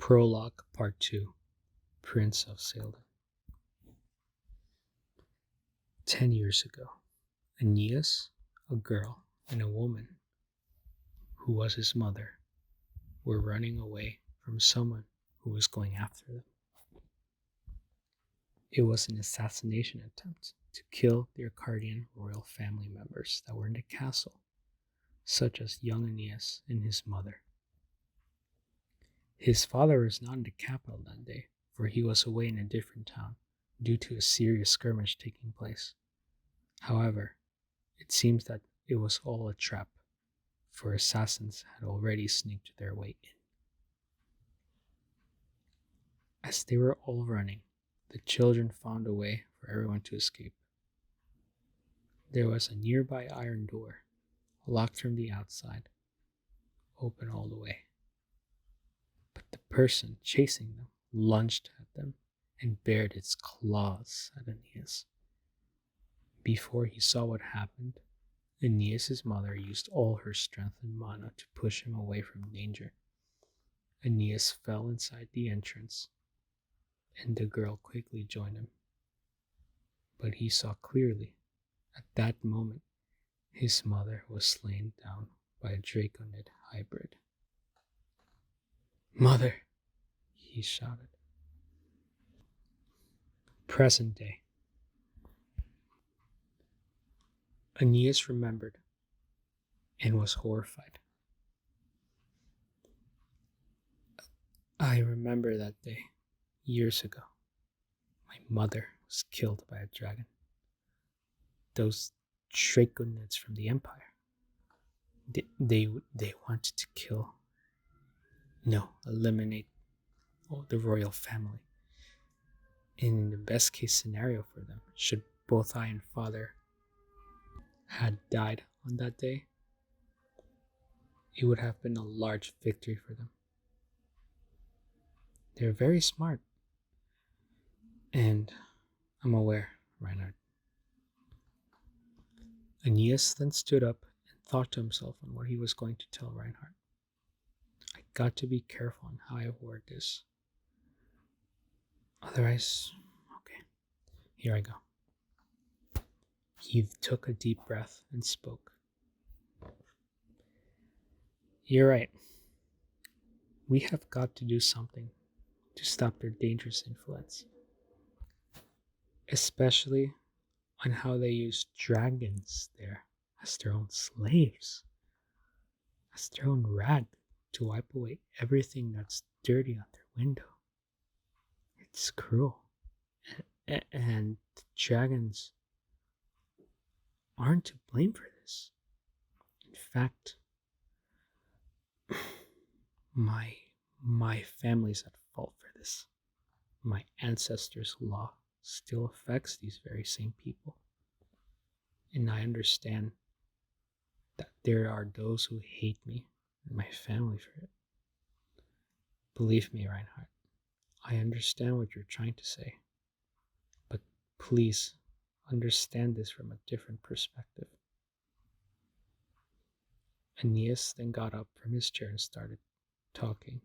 Prologue Part 2, Prince of Calydon. 10 years ago, Aeneas, a girl, and a woman, who was his mother, were running away from someone who was going after them. It was an assassination attempt to kill the Arcadian royal family members that were in the castle, such as young Aeneas and his mother. His father was not in the capital that day, for he was away in a different town due to a serious skirmish taking place. However, it seems that it was all a trap, for assassins had already sneaked their way in. As they were all running, the children found a way for everyone to escape. There was a nearby iron door, locked from the outside, open all the way. But the person chasing them lunged at them and bared its claws at Aeneas. Before he saw what happened, Aeneas' mother used all her strength and mana to push him away from danger. Aeneas fell inside the entrance, and the girl quickly joined him. But he saw clearly, at that moment, his mother was slain down by a draconid hybrid. "Mother!" he shouted. Present day. Aeneas remembered and was horrified. I remember that day, years ago. My mother was killed by a dragon. Those draconids from the Empire. They wanted to eliminate the royal family. And in the best case scenario for them, should both I and father had died on that day, it would have been a large victory for them. They're very smart. And I'm aware, Reinhard. Aeneas then stood up and thought to himself on what he was going to tell Reinhard. I got to be careful on how I word this. Otherwise, okay, here I go. He took a deep breath and spoke. You're right. We have got to do something to stop their dangerous influence. Especially on how they use dragons there as their own slaves, as their own rag to wipe away everything that's dirty on their window. It's cruel. And the dragons aren't to blame for this. In fact, my family's at fault for this. My ancestors' law still affects these very same people. And I understand that there are those who hate me and my family for it. Believe me, Reinhard, I understand what you're trying to say. But please understand this from a different perspective. Aeneas then got up from his chair and started talking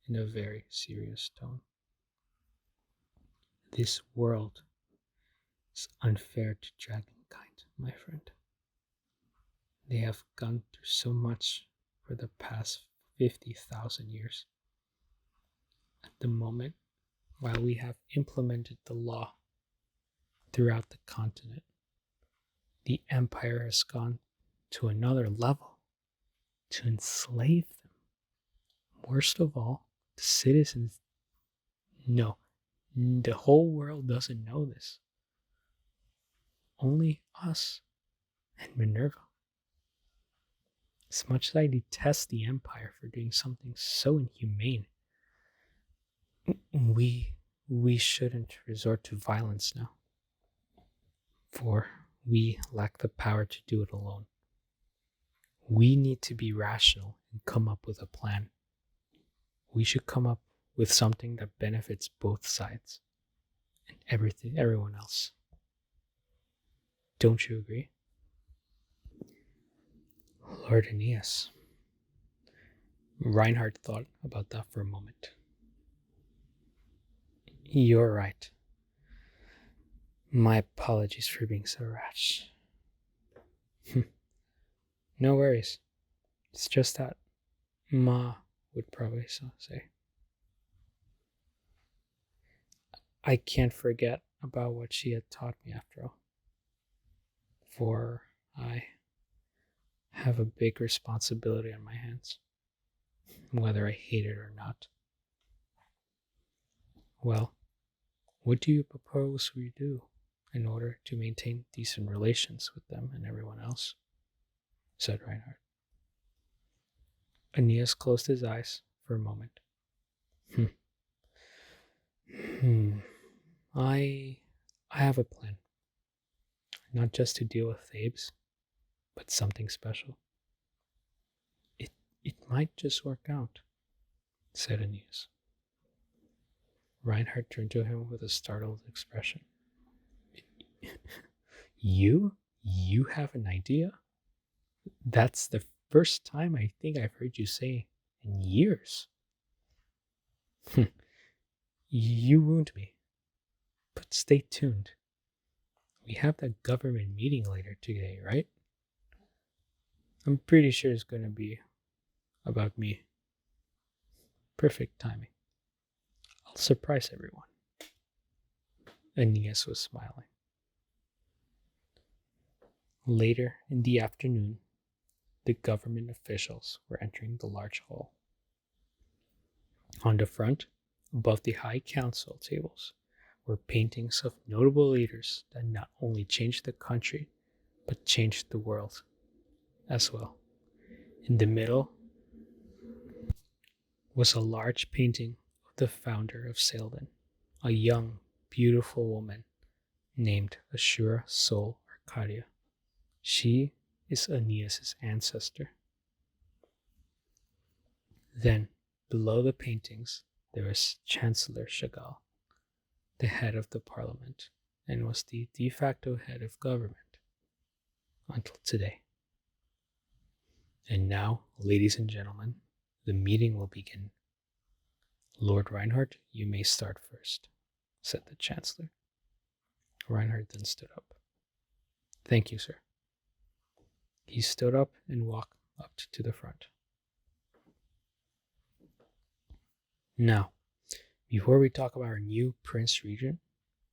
in a very serious tone. This world is unfair to dragonkind, my friend. They have gone through so much for the past 50,000 years. At the moment, while we have implemented the law throughout the continent, the Empire has gone to another level to enslave them. Worst of all, the citizens. No, the whole world doesn't know this. Only us and Minerva. As much as I detest the Empire for doing something so inhumane, we shouldn't resort to violence now. For we lack the power to do it alone. We need to be rational and come up with a plan. We should come up with something that benefits both sides and everyone else. Don't you agree? Lord Aeneas. Reinhard thought about that for a moment. You're right. My apologies for being so rash. No worries. It's just that Ma would probably say. I can't forget about what she had taught me after all. For I have a big responsibility on my hands, whether I hate it or not. Well, what do you propose we do in order to maintain decent relations with them and everyone else? Said Reinhardt. Aeneas closed his eyes for a moment. I have a plan. Not just to deal with Thebes, but something special. It might just work out, said Aeneas. Reinhardt turned to him with a startled expression. You? You have an idea? That's the first time I think I've heard you say in years. You wound me. But stay tuned. We have that government meeting later today, right? I'm pretty sure it's going to be about me. Perfect timing. I'll surprise everyone. Aeneas was smiling. Later in the afternoon, the government officials were entering the large hall. On the front, above the high council tables, were paintings of notable leaders that not only changed the country, but changed the world as well. In the middle was a large painting of the founder of Calydon, a young, beautiful woman named Ashura Sol Arcadia. She is Aeneas' ancestor. Then, below the paintings, there was Chancellor Chagall, the head of the parliament, and was the de facto head of government until today. And now, ladies and gentlemen, the meeting will begin. Lord Reinhardt, you may start first, said the Chancellor. Reinhardt then stood up. Thank you, sir. He stood up and walked up to the front. Now, before we talk about our new Prince Regent,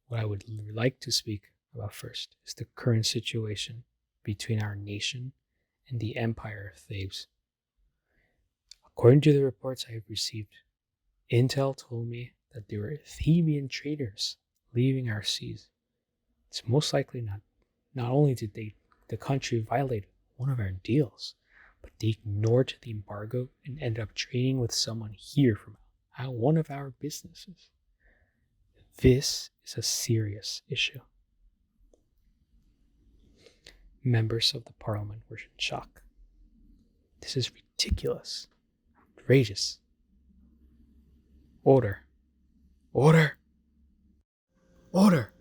what I would like to speak about first is the current situation between our nation and the Empire of Thebes. According to the reports I have received, intel told me that there were Theban traders leaving our seas. It's most likely not only did the country violate one of our deals, but they ignored the embargo and ended up trading with someone here from one of our businesses. This is a serious issue. Members of the parliament were in shock. This is ridiculous, outrageous. Order. Order! Order!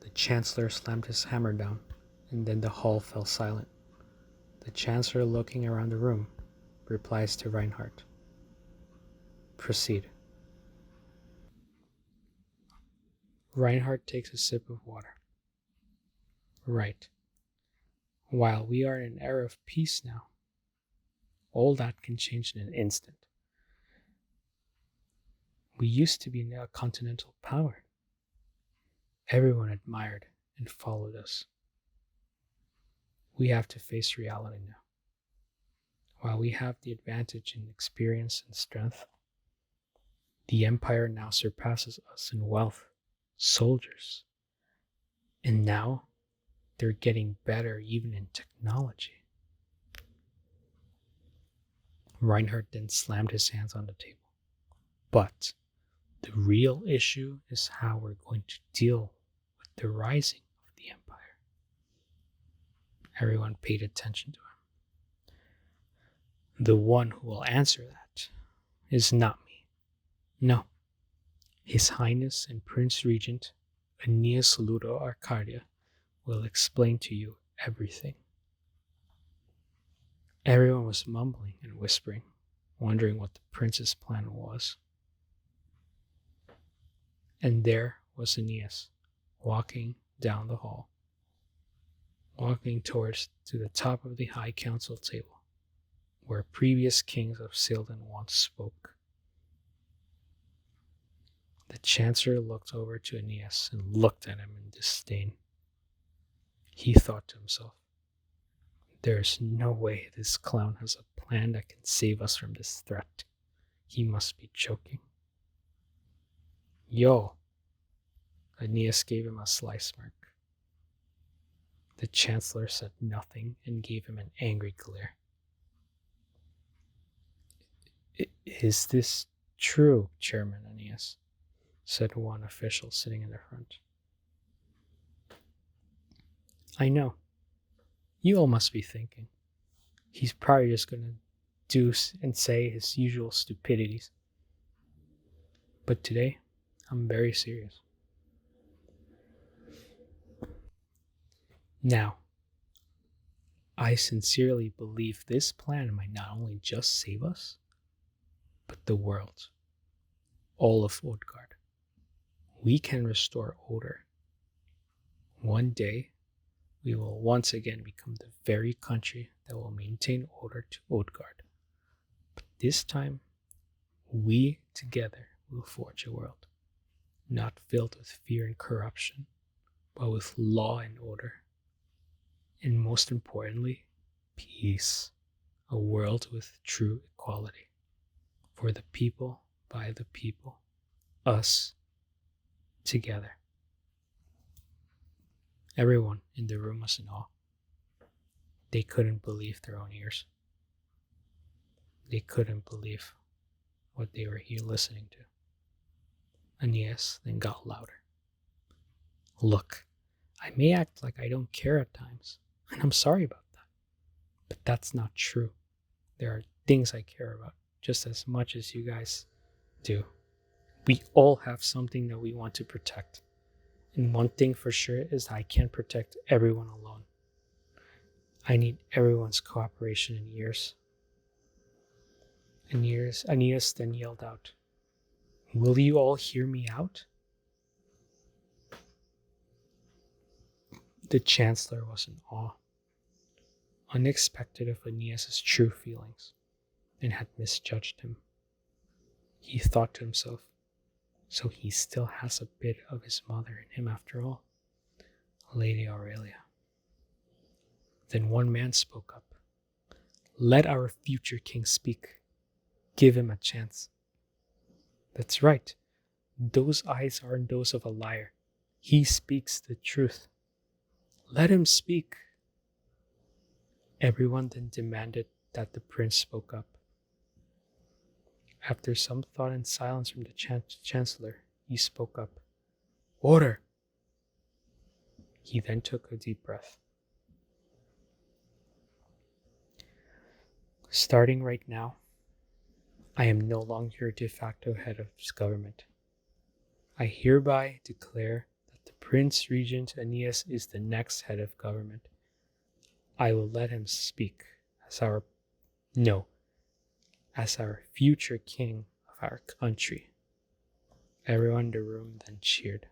The Chancellor slammed his hammer down, and then the hall fell silent. The Chancellor, looking around the room, replies to Reinhardt. Proceed. Reinhardt takes a sip of water. Right. While we are in an era of peace now, all that can change in an instant. We used to be a continental power. Everyone admired and followed us. We have to face reality now. While we have the advantage in experience and strength, the Empire now surpasses us in wealth, soldiers, and now they're getting better even in technology. Reinhardt then slammed his hands on the table. But the real issue is how we're going to deal with the rising of the Empire. Everyone paid attention to him. The one who will answer that is not me. No. His Highness and Prince Regent Aeneas Ludo Arcadia will explain to you everything. Everyone was mumbling and whispering, wondering what the prince's plan was. And there was Aeneas, walking down the hall, walking towards to the top of the high council table, where previous kings of Calydon once spoke. The Chancellor looked over to Aeneas and looked at him in disdain. He thought to himself, there is no way this clown has a plan that can save us from this threat. He must be joking. Yo! Aeneas gave him a sly smirk. The Chancellor said nothing and gave him an angry glare. Is this true, Chairman Aeneas? Said one official sitting in the front. I know. You all must be thinking, he's probably just going to do and say his usual stupidities. But today, I'm very serious. Now, I sincerely believe this plan might not only just save us, but the world, all of Odgard. We can restore order. One day, we will once again become the very country that will maintain order to Odgard. But this time, we together will forge a world, not filled with fear and corruption, but with law and order. And most importantly, peace, a world with true equality, for the people, by the people, us, together. Everyone in the room was in awe. They couldn't believe their own ears. They couldn't believe what they were here listening to. Aeneas then got louder. Look, I may act like I don't care at times, and I'm sorry about that. But that's not true. There are things I care about just as much as you guys do. We all have something that we want to protect. And one thing for sure is I can't protect everyone alone. I need everyone's cooperation and ears. Aeneas then yelled out, will you all hear me out? The Chancellor was in awe, unexpected of Aeneas' true feelings, and had misjudged him. He thought to himself, so he still has a bit of his mother in him after all, Lady Aurelia. Then one man spoke up. Let our future king speak. Give him a chance. That's right. Those eyes aren't those of a liar. He speaks the truth. Let him speak. Everyone then demanded that the prince spoke up. After some thought and silence from the Chancellor, he spoke up. Order! He then took a deep breath. Starting right now, I am no longer de facto head of this government. I hereby declare that the Prince Regent Aeneas is the next head of government. I will let him speak as our future king of our country. Everyone in the room then cheered.